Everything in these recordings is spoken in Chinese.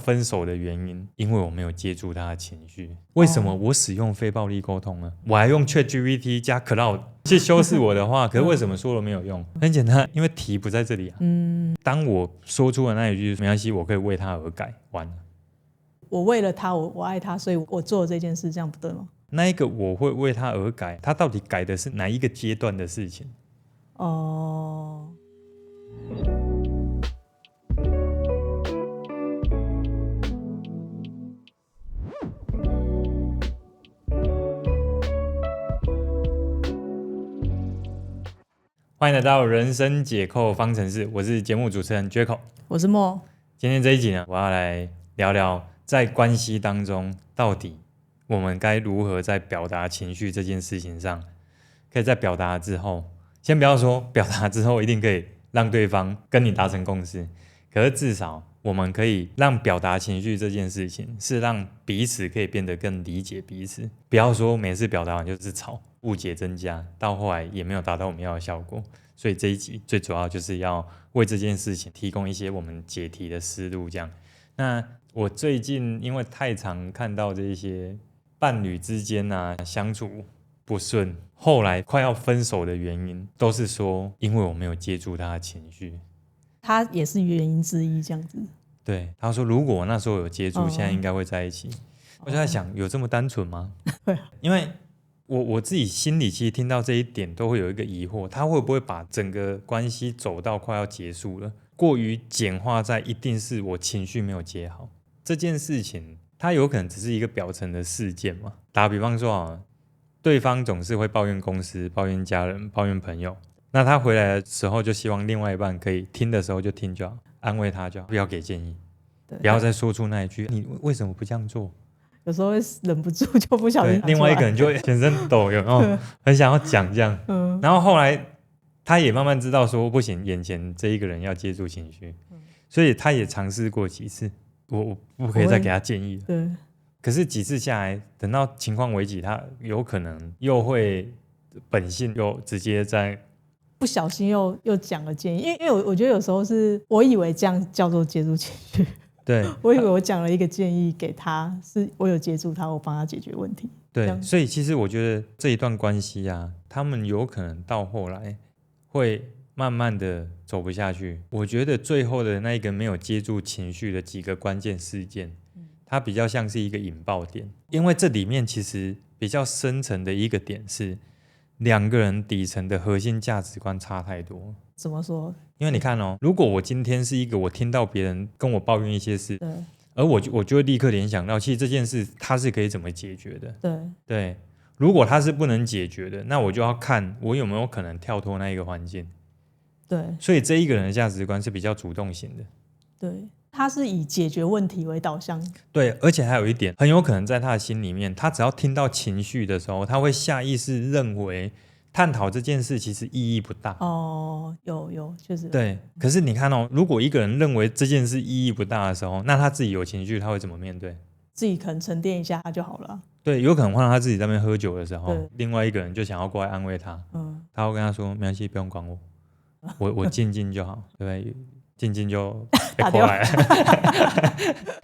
分手的原因，因为我没有接住他的情绪。为什么我使用非暴力沟通呢？我还用 ChatGPT 加 Cloud 去修饰我的话，可是为什么说了没有用？很简单，因为题不在这里啊。当我说出了那一句没关系，我可以为他而改，完了。我为了他，我爱他，所以我做了这件事，这样不对吗？那一个我会为他而改，他到底改的是哪一个阶段的事情？欢迎来到人生解扣方程式，我是节目主持人 Jaco， 我是莫。今天这一集呢，我要来聊聊在关系当中，到底我们该如何在表达情绪这件事情上，可以在表达之后，先不要说表达之后一定可以让对方跟你达成共识，可是至少我们可以让表达情绪这件事情是让彼此可以变得更理解彼此，不要说每次表达完就是吵，误解增加，到后来也没有达到我们要的效果。所以这一集最主要就是要为这件事情提供一些我们解题的思路。这样，那我最近因为太常看到这些伴侣之间相处不顺，后来快要分手的原因，都是说因为我没有接住他的情绪。他也是原因之一，这样子。对，他说如果我那时候有接住，现在应该会在一起。我就在想，有这么单纯吗？因为我自己心里其实听到这一点都会有一个疑惑，他会不会把整个关系走到快要结束了，过于简化在一定是我情绪没有接好这件事情，它有可能只是一个表层的事件嘛。打比方说对方总是会抱怨公司、抱怨家人、抱怨朋友，那他回来的时候就希望另外一半可以听的时候就听就好，安慰他就好，不要给建议，不要再说出那一句你为什么不这样做。有时候会忍不住就不小心另外一个人就会全身抖，有没有很想要讲这样然后后来他也慢慢知道说不行，眼前这一个人要接住情绪所以他也尝试过几次，我不可以再给他建议了。对，可是几次下来，等到情况危急，他有可能又会本性又直接在不小心又讲了建议，因为我觉得有时候是我以为这样叫做接住情绪，对，我以为我讲了一个建议给他，是我有接住他，我帮他解决问题。对，所以其实我觉得这一段关系他们有可能到后来会慢慢的走不下去。我觉得最后的那一个没有接住情绪的几个关键事件，它比较像是一个引爆点，因为这里面其实比较深层的一个点是两个人底层的核心价值观差太多。怎么说？因为你看如果我今天是一个我听到别人跟我抱怨一些事，对，而我就会立刻联想到其实这件事它是可以怎么解决的。对，如果它是不能解决的，那我就要看我有没有可能跳脱那一个环境。对，所以这一个人的价值观是比较主动型的。对，他是以解决问题为导向。对，而且还有一点，很有可能在他的心里面，他只要听到情绪的时候，他会下意识认为探讨这件事其实意义不大。有确实。对，可是你看如果一个人认为这件事意义不大的时候，那他自己有情绪，他会怎么面对？自己可能沉淀一下就好了。对，有可能换到他自己在那边喝酒的时候，另外一个人就想要过来安慰他，他会跟他说没关系，不用管我静静就好，对不对？静静就被过来了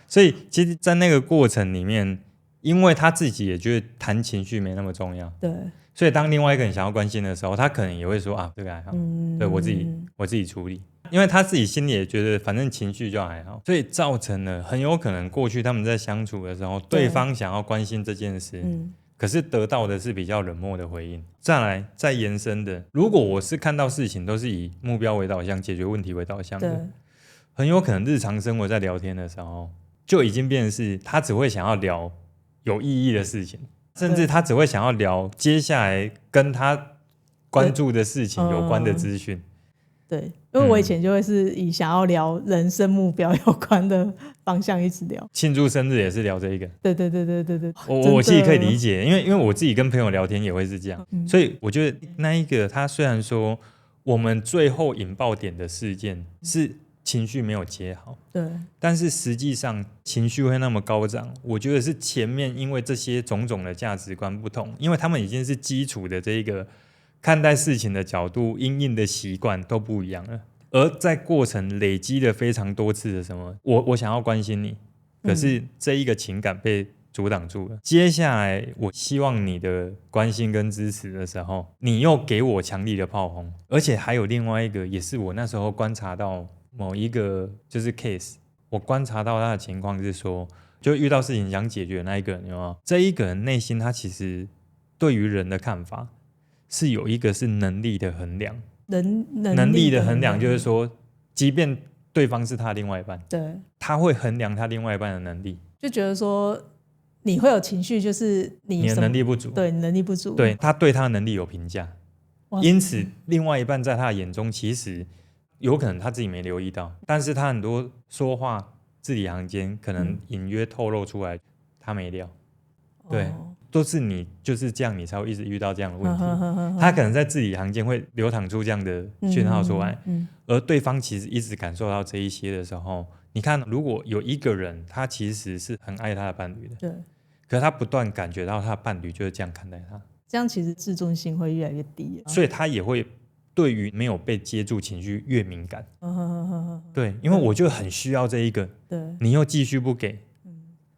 所以其实在那个过程里面，因为他自己也觉得谈情绪没那么重要，对，所以当另外一个人想要关心的时候，他可能也会说这个还好，对，我自己处理，因为他自己心里也觉得反正情绪就还好，所以造成了很有可能过去他们在相处的时候，对方想要关心这件事，可是得到的是比较冷漠的回应。再来再延伸的，如果我是看到事情都是以目标为导向，解决问题为导向的，很有可能日常生活在聊天的时候就已经变成是他只会想要聊有意义的事情，甚至他只会想要聊接下来跟他关注的事情有关的资讯。对，因为我以前就会是以想要聊人生目标有关的方向一直聊，庆祝生日也是聊这一个。对，我其实可以理解，因为我自己跟朋友聊天也会是这样，所以我觉得那一个他虽然说我们最后引爆点的事件是情绪没有接好，对，但是实际上情绪会那么高涨，我觉得是前面因为这些种种的价值观不同，因为他们已经是基础的这一个看待事情的角度、因应的习惯都不一样了，而在过程累积了非常多次的什么，我想要关心你，可是这一个情感被阻挡住了。接下来我希望你的关心跟支持的时候，你又给我强力的炮轰，而且还有另外一个，也是我那时候观察到某一个就是 case， 我观察到他的情况是说，就遇到事情想解决的那一个人，有没有？这一个人内心他其实对于人的看法是有一个是能力的衡量，能力的衡量就是说，即便对方是他另外一半，对，他会衡量他另外一半的能力，就觉得说你会有情绪，就是你的能力不足，对，你能力不足，对，他对他的能力有评价，因此另外一半在他的眼中其实有可能他自己没留意到，但是他很多说话字里行间可能隐约透露出来他没料，对，都是你就是这样，你才会一直遇到这样的问题。他可能在字里行间会流淌出这样的讯号出来，而对方其实一直感受到这一些的时候，你看，如果有一个人他其实是很爱他的伴侣的，对，可是他不断感觉到他的伴侣就是这样看待他，这样其实自尊心会越来越低，所以他也会对于没有被接住情绪越敏感。对，因为我就很需要这一个，对，你又继续不给，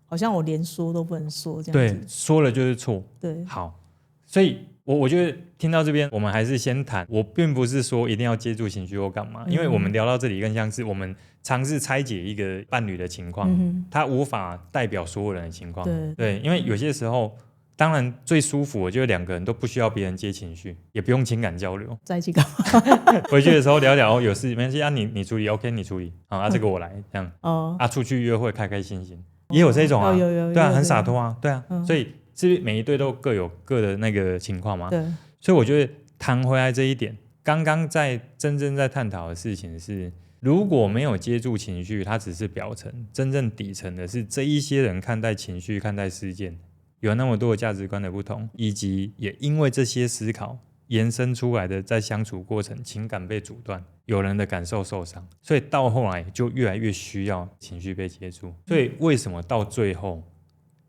好像我连说都不能说这样子，对，说了就是错。对，好，所以我觉得听到这边，我们还是先谈。我并不是说一定要接住情绪或干嘛，因为我们聊到这里更像是我们尝试拆解一个伴侣的情况，它无法代表所有人的情况。对，因为有些时候，当然最舒服，我觉得两个人都不需要别人接情绪，也不用情感交流，在一起干嘛？回去的时候聊聊，有事没关系啊，你处理 OK， 你处理啊，这个我来这样。啊，出去约会开开心心。也有这种啊，有对啊，很洒脱啊，对啊，所以是每一对都各有各的那个情况嘛，对，所以我觉得谈回来这一点，刚刚真正在探讨的事情是，如果没有接住情绪，它只是表层，真正底层的是这一些人看待情绪、看待事件有那么多的价值观的不同，以及也因为这些思考延伸出来的，在相处过程情感被阻断，有人的感受受伤，所以到后来就越来越需要情绪被接住。所以为什么到最后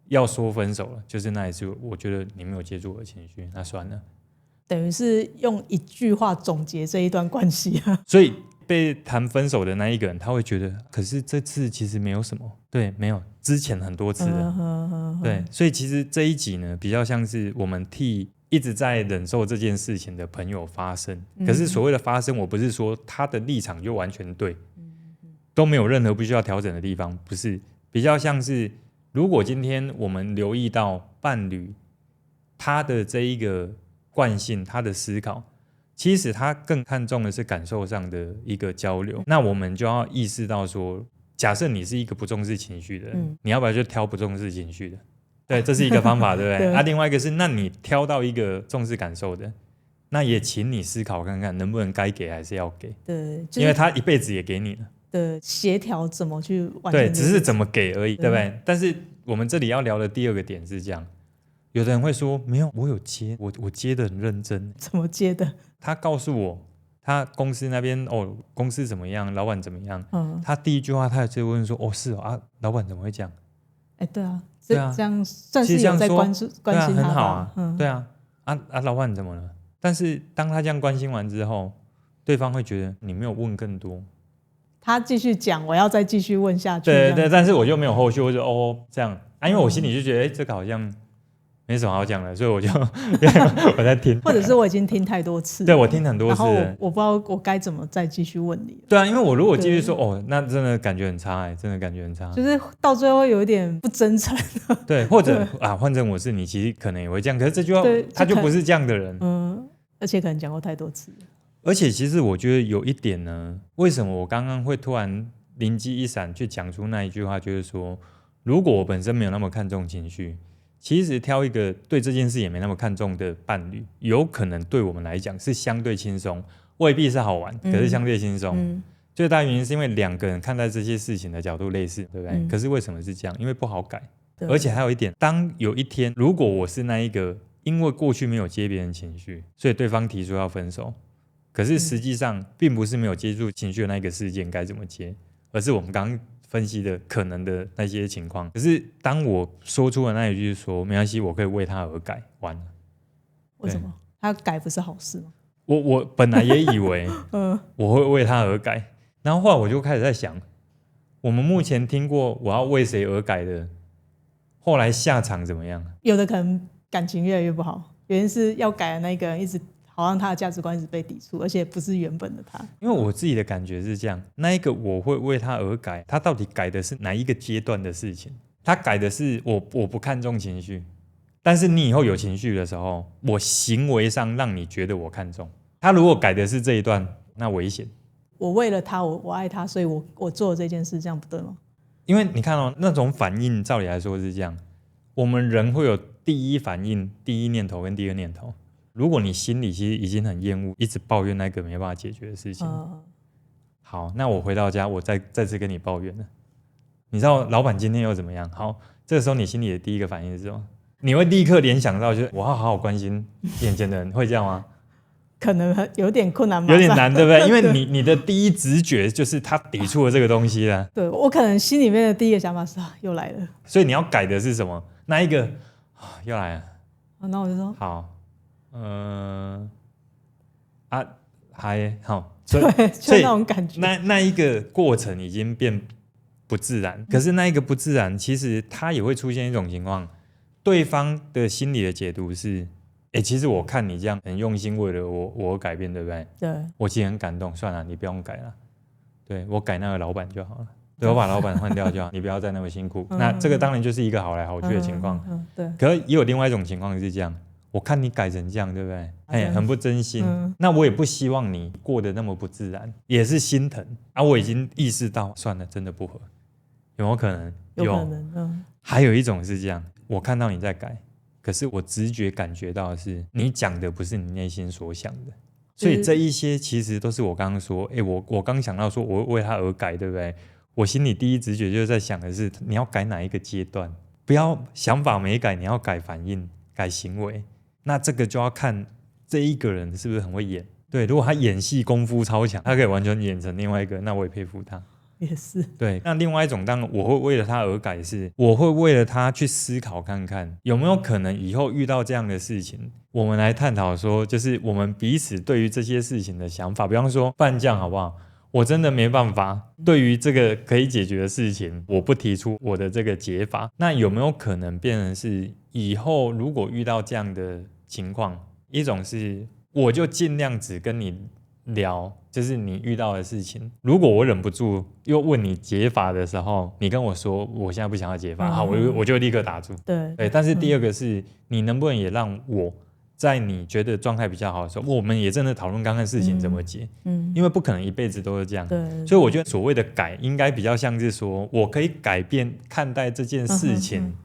要说分手了，就是那一次我觉得你没有接住我的情绪，那算了，等于是用一句话总结这一段关系啊。所以被谈分手的那一个人，他会觉得，可是这次其实没有什么，对，没有之前很多次了，对，所以其实这一集呢，比较像是我们替一直在忍受这件事情的朋友发声。可是所谓的发声，我不是说他的立场就完全对，都没有任何不需要调整的地方，不是，比较像是如果今天我们留意到伴侣他的这一个惯性，他的思考，其实他更看重的是感受上的一个交流，那我们就要意识到说，假设你是一个不重视情绪的人，你要不要就挑不重视情绪的？对，这是一个方法，对不对？对啊，另外一个是，那你挑到一个重视感受的，那也请你思考看看，能不能该给还是要给？对，就是、因为他一辈子也给你了。的协调怎么去完成？对，只是怎么给而已，对不对？但是我们这里要聊的第二个点是这样，有的人会说，没有，我有接，我接的很认真。怎么接的？他告诉我，他公司那边公司怎么样，老板怎么样？他第一句话他就问说，是哦啊，老板怎么会这样？对啊。对啊，这样算是有在关心他吧，很好啊，对啊，老板怎么了？但是当他这样关心完之后，对方会觉得你没有问更多，他继续讲，我要再继续问下去。对，但是我就没有后续，我就这样因为我心里就觉得，这个好像没什么好讲的，所以我就我在听，或者是我已经听太多次了，对，我听很多次了，然后我不知道我该怎么再继续问你了。对啊，因为我如果继续说那真的感觉很差真的感觉很差，就是到最后有一点不真诚。对，或者换成我是你，其实可能也会这样，可是这句话他就不是这样的人，而且可能讲过太多次了。而且其实我觉得有一点呢，为什么我刚刚会突然灵机一闪去讲出那一句话，就是说，如果我本身没有那么看重情绪，其实挑一个对这件事也没那么看重的伴侣，有可能对我们来讲是相对轻松，未必是好玩，可是相对轻松。最大原因是因为两个人看待这些事情的角度类似，对不对？可是为什么是这样？因为不好改，而且还有一点，当有一天如果我是那一个因为过去没有接别人情绪，所以对方提出要分手，可是实际上并不是没有接住情绪的那个事件该怎么接，而是我们刚刚分析的可能的那些情况。可是当我说出了那一句说没关系，我可以为他而改，完了。为什么？他改不是好事吗？我本来也以为我会为他而改，然后后来我就开始在想，我们目前听过我要为谁而改的，后来下场怎么样？有的可能感情越来越不好，原因是要改的那个人一直好像他的价值观一直被抵触，而且不是原本的他。因为我自己的感觉是这样，那一个我会为他而改，他到底改的是哪一个阶段的事情？他改的是我不看重情绪，但是你以后有情绪的时候，我行为上让你觉得我看重。他如果改的是这一段，那危险。我为了他，我爱他，所以我做了这件事，这样不对吗？因为你看哦，那种反应照理来说是这样，我们人会有第一反应、第一念头跟第二念头。如果你心里其实已经很厌恶，一直抱怨那个没办法解决的事情，好，那我回到家，我再次跟你抱怨了。你知道老板今天又怎么样？好，这个时候你心里的第一个反应是什么？你会立刻联想到，就是我要好好关心眼前的人，会这样吗？可能有点困难，有点难，对不对？因为你的第一直觉就是他抵触了这个东西了。对，我可能心里面的第一个想法是又来了，所以你要改的是什么？那一个又来了。那我就说好，还好，对，就那种感觉。那一个过程已经变不自然，可是那一个不自然，其实它也会出现一种情况，对方的心理的解读是，其实我看你这样很用心，为了我改变，对不对？对，我其实很感动，算了，你不用改了，对我改那个老板就好了。对，我把老板换掉就好，你不要再那么辛苦。那这个当然就是一个好来好去的情况。对。可是也有另外一种情况是这样，我看你改成这样，对不对？很不真心。那我也不希望你过得那么不自然，也是心疼啊。我已经意识到，算了，真的不合，有没有可能？有可能。还有一种是这样，我看到你在改，可是我直觉感觉到的是，你讲的不是你内心所想的。所以这一些其实都是我刚刚说，我刚想到说我为他而改，对不对？我心里第一直觉就是在想的是，你要改哪一个阶段？不要想法没改，你要改反应、改行为。那这个就要看这一个人是不是很会演。对，如果他演戏功夫超强，他可以完全演成另外一个，那我也佩服他。也是。对，那另外一种当然我会为了他而改，是我会为了他去思考看看有没有可能以后遇到这样的事情，我们来探讨说，就是我们彼此对于这些事情的想法。比方说，不然这样好不好？我真的没办法，对于这个可以解决的事情，我不提出我的这个解法。那有没有可能变成是以后如果遇到这样的情况，一种是我就尽量只跟你聊，就是你遇到的事情。如果我忍不住又问你解法的时候，你跟我说我现在不想要解法，好，我就立刻打住。对，但是第二个是，你能不能也让我在你觉得状态比较好的时候，我们也真的讨论刚刚事情怎么解。因为不可能一辈子都是这样。所以我觉得所谓的改，应该比较像是说我可以改变看待这件事情。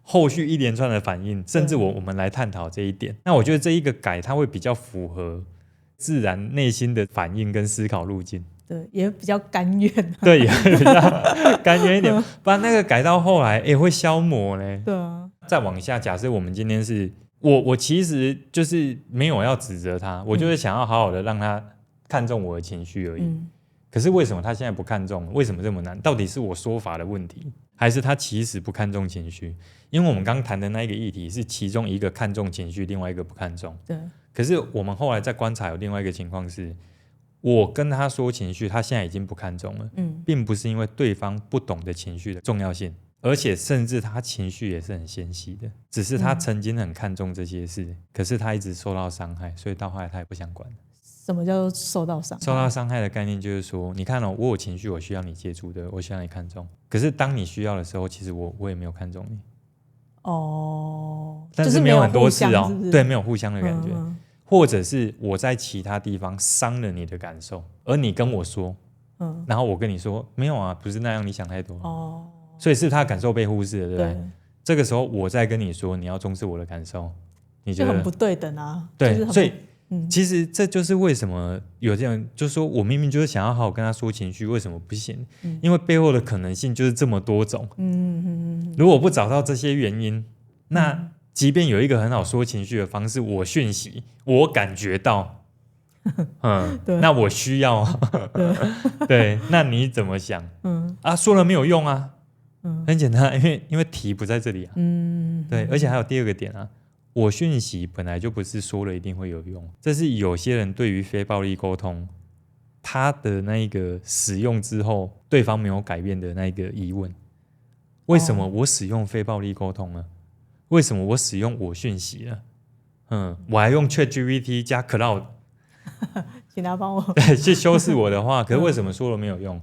后续一连串的反应，甚至我们来探讨这一点。那我觉得这一个改，它会比较符合自然内心的反应跟思考路径。对，也比较甘愿。对，也比较甘愿一点，不然那个改到后来，会消磨呢。对啊。再往下，假设我们今天是我其实就是没有要指责他，我就是想要好好的让他看重我的情绪而已。可是为什么他现在不看重？为什么这么难？到底是我说法的问题，还是他其实不看重情绪？因为我们刚谈的那一个议题是其中一个看重情绪，另外一个不看重。对。可是我们后来在观察有另外一个情况是，我跟他说情绪，他现在已经不看重了。并不是因为对方不懂得情绪的重要性，而且甚至他情绪也是很纤细的，只是他曾经很看重这些事，可是他一直受到伤害，所以到后来他也不想管。什么叫受到伤害？受到伤害的概念就是说，你看我有情绪，我需要你接触的，我需要你看重。可是当你需要的时候，其实我也没有看重你。但是没有很多次哦，是不是？对，没有互相的感觉。或者是我在其他地方伤了你的感受，而你跟我说，然后我跟你说没有啊，不是那样，你想太多。所以是他的感受被忽视了，对不对？这个时候我再跟你说，你要重视我的感受，你觉得就很不对等啊？对，所以其实这就是为什么有这样，就是说我明明就是想要好好跟他说情绪，为什么不行？因为背后的可能性就是这么多种。如果不找到这些原因，那即便有一个很好说情绪的方式，我讯息，我感觉到，那我需要，对，那你怎么想？说了没有用啊，很简单，因为题不在这里啊，对，而且还有第二个点啊，我讯息本来就不是说了一定会有用，这是有些人对于非暴力沟通他的那个使用之后对方没有改变的那个疑问，为什么我使用非暴力沟通呢？为什么我使用我讯息呢？我还用 ChatGPT 加 Cloud 请他帮我对去修饰我的话，可是为什么说了没有用？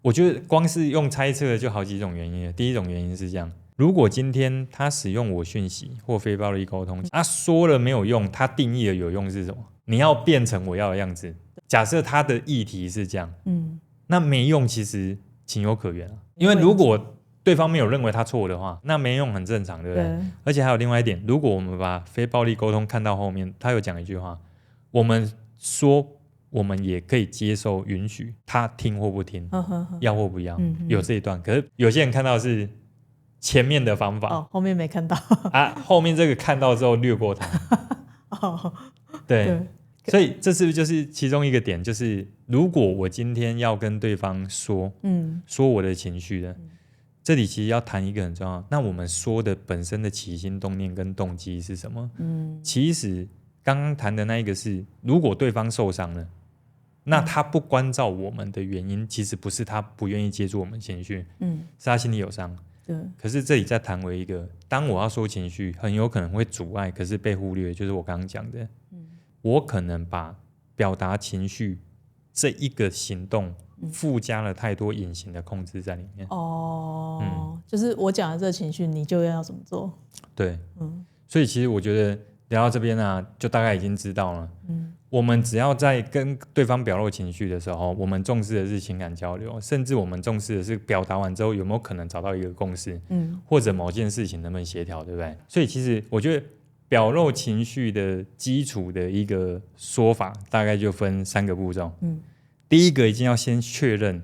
我觉得光是用猜测的就好几种原因了。第一种原因是这样，如果今天他使用我讯息或非暴力沟通，他说了没有用，他定义的有用是什么？你要变成我要的样子。假设他的议题是这样，那没用其实情有可原啊。因为如果对方没有认为他错的话，那没用很正常，对不对？而且还有另外一点，如果我们把非暴力沟通看到后面，他有讲一句话，我们说我们也可以接受允许他听或不听，要或不要，有这一段。可是有些人看到是前面的方法，后面没看到后面这个看到之后略过它。对，所以这是不是就是其中一个点？就是如果我今天要跟对方说我的情绪的，这里其实要谈一个很重要，那我们说的本身的起心动念跟动机是什么？其实刚刚谈的那一个是，如果对方受伤了，那他不关照我们的原因，其实不是他不愿意接住我们情绪，是他心里有伤。可是这里再谈为一个，当我要说情绪，很有可能会阻碍，可是被忽略，就是我刚刚讲的，我可能把表达情绪这一个行动附加了太多隐形的控制在里面。就是我讲的这个情绪，你就要怎么做？对，所以其实我觉得聊到这边啊，就大概已经知道了。我们只要在跟对方表露情绪的时候，我们重视的是情感交流，甚至我们重视的是表达完之后有没有可能找到一个共识，或者某件事情能不能协调，对不对？所以其实我觉得表露情绪的基础的一个说法，大概就分3个步骤。第一个一定要先确认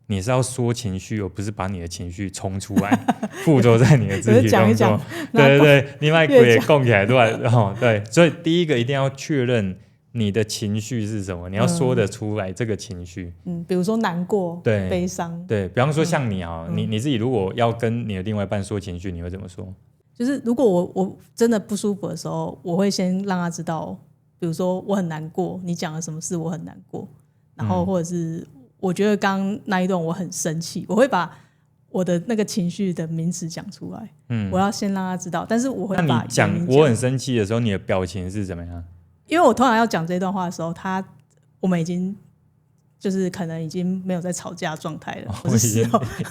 你是要说情绪，而不是把你的情绪冲出来，附着在你的肢体动作。对对对，你把鬼也供起来，对，所以第一个一定要确认你的情绪是什么，你要说得出来这个情绪。比如说难过、对，悲伤。对，比方说像你啊，你自己如果要跟你的另外一半说情绪，你会怎么说？就是如果我真的不舒服的时候，我会先让他知道，比如说我很难过，你讲了什么事我很难过，然后或者是我觉得刚刚那一段我很生气，我会把我的那个情绪的名词讲出来。我要先让他知道，但是我会把那你讲我很生气的时候，你的表情是怎么样？因为我通常要讲这段话的时候，我们已经就是可能已经没有在吵架状态了，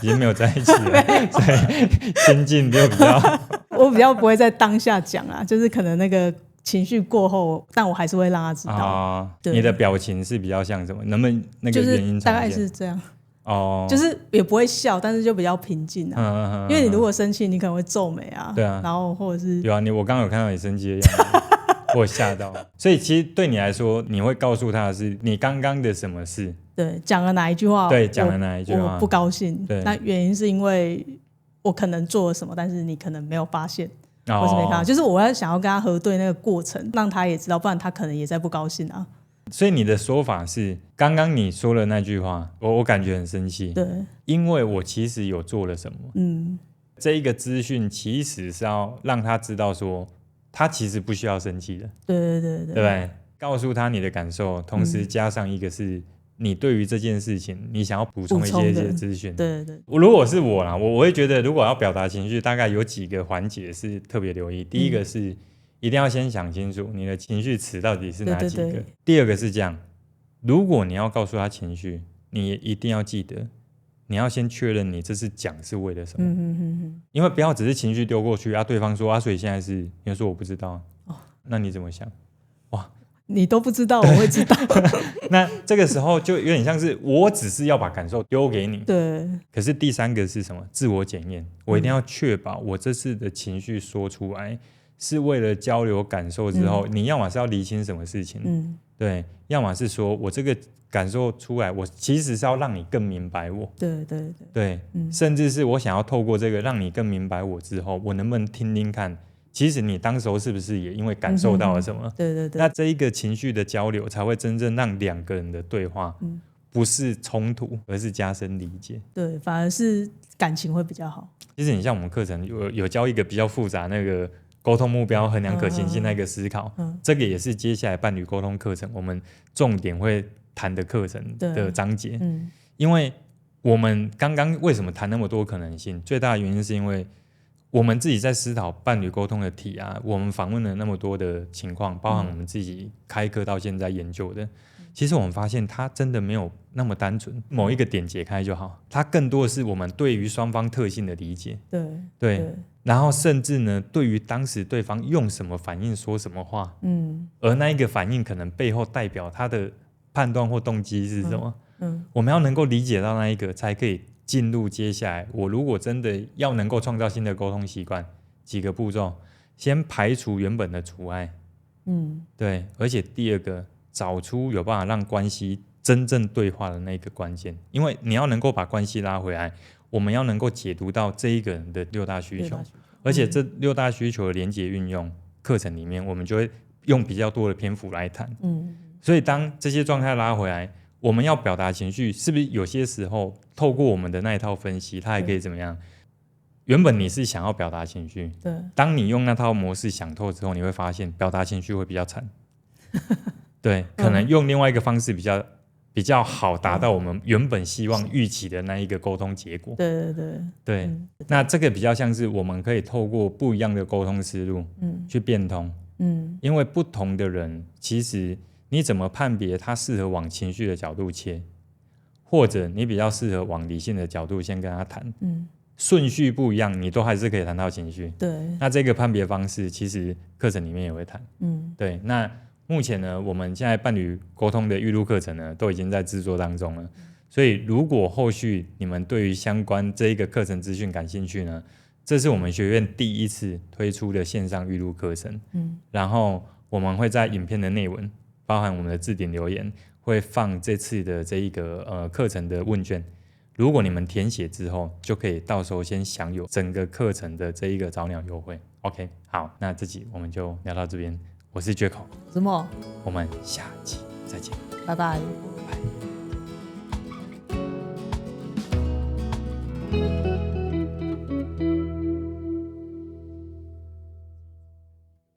已经没有在一起了，所以心境就比较我比较不会在当下讲啊，就是可能那个情绪过后，但我还是会让他知道。你的表情是比较像什么？能不能那个原因就是大概是这样。哦，就是也不会笑，但是就比较平静啊。因为你如果生气，你可能会皱眉啊。对啊，然后或者是有啊，我刚刚有看到你生气的样子，我吓到。所以其实对你来说，你会告诉他的是你刚刚的什么事？对，讲了哪一句话？对，讲了哪一句话？我不高兴。对，那原因是因为我可能做了什么，但是你可能没有发现，或是没看到。就是我要想要跟他核对那个过程，让他也知道，不然他可能也在不高兴啊。所以你的说法是，刚刚你说了那句话，我感觉很生气，对，因为我其实有做了什么。这一个资讯其实是要让他知道说，他其实不需要生气的。对，对不对？告诉他你的感受，同时加上一个是你对于这件事情，你想要补充一些资讯。对，如果是我啦，我会觉得，如果要表达情绪，大概有几个环节是特别留意。第一个是一定要先想清楚你的情绪词到底是哪几个。对，第二个是这样，如果你要告诉他情绪，你也一定要记得，你要先确认你这次讲是为了什么。因为不要只是情绪丢过去啊，对方说啊，所以现在是你说我不知道，那你怎么想？哇，你都不知道，我会知道。那这个时候就有点像是我只是要把感受丢给你。对。可是第三个是什么？自我检验，我一定要确保我这次的情绪说出来。是为了交流感受之后，你要么是要厘清什么事情，对，要么是说我这个感受出来，我其实是要让你更明白我，对，甚至是我想要透过这个让你更明白我之后，我能不能听听看，其实你当时候是不是也因为感受到了什么？对，那这一个情绪的交流才会真正让两个人的对话，不是冲突，而是加深理解。对，反而是感情会比较好。其实你像我们课程有教一个比较复杂那个。沟通目标、衡量可行性那个思考，这个也是接下来伴侣沟通课程我们重点会谈的课程的章节，因为我们刚刚为什么谈那么多可能性？最大的原因是因为我们自己在思考伴侣沟通的题啊，我们访问了那么多的情况，包含我们自己开课到现在研究的，其实我们发现它真的没有那么单纯，某一个点解开就好，它更多的是我们对于双方特性的理解，对，然后甚至呢，对于当时对方用什么反应说什么话，而那一个反应可能背后代表他的判断或动机是什么，我们要能够理解到那一个，才可以进入接下来。我如果真的要能够创造新的沟通习惯，几个步骤，先排除原本的阻碍，对，而且第二个，找出有办法让关系真正对话的那个关键，因为你要能够把关系拉回来，我们要能够解读到这一个人的6大需求，而且这6大需求的连结运用课程里面，我们就会用比较多的篇幅来谈。所以当这些状态拉回来，我们要表达情绪，是不是有些时候透过我们的那一套分析，它还可以怎么样？原本你是想要表达情绪，对，当你用那套模式想透之后，你会发现表达情绪会比较惨。对，可能用另外一个方式比较好达到我们原本希望预期的那一个沟通结果。对，那这个比较像是我们可以透过不一样的沟通思路去变通。因为不同的人，其实你怎么判别他适合往情绪的角度切，或者你比较适合往理性的角度先跟他谈，顺序不一样，你都还是可以谈到情绪。对，那这个判别方式其实课程里面也会谈。对，那目前呢，我们现在伴侣沟通的预录课程呢，都已经在制作当中了。所以如果后续你们对于相关这一个课程资讯感兴趣呢，这是我们学院第一次推出的线上预录课程。然后我们会在影片的内文，包含我们的置顶留言，会放这次的这一个课程的问卷。如果你们填写之后，就可以到时候先享有整个课程的这一个早鸟优惠。OK， 好，那这集我们就聊到这边。我是Jaco，什么？我们下期再见，拜拜。拜。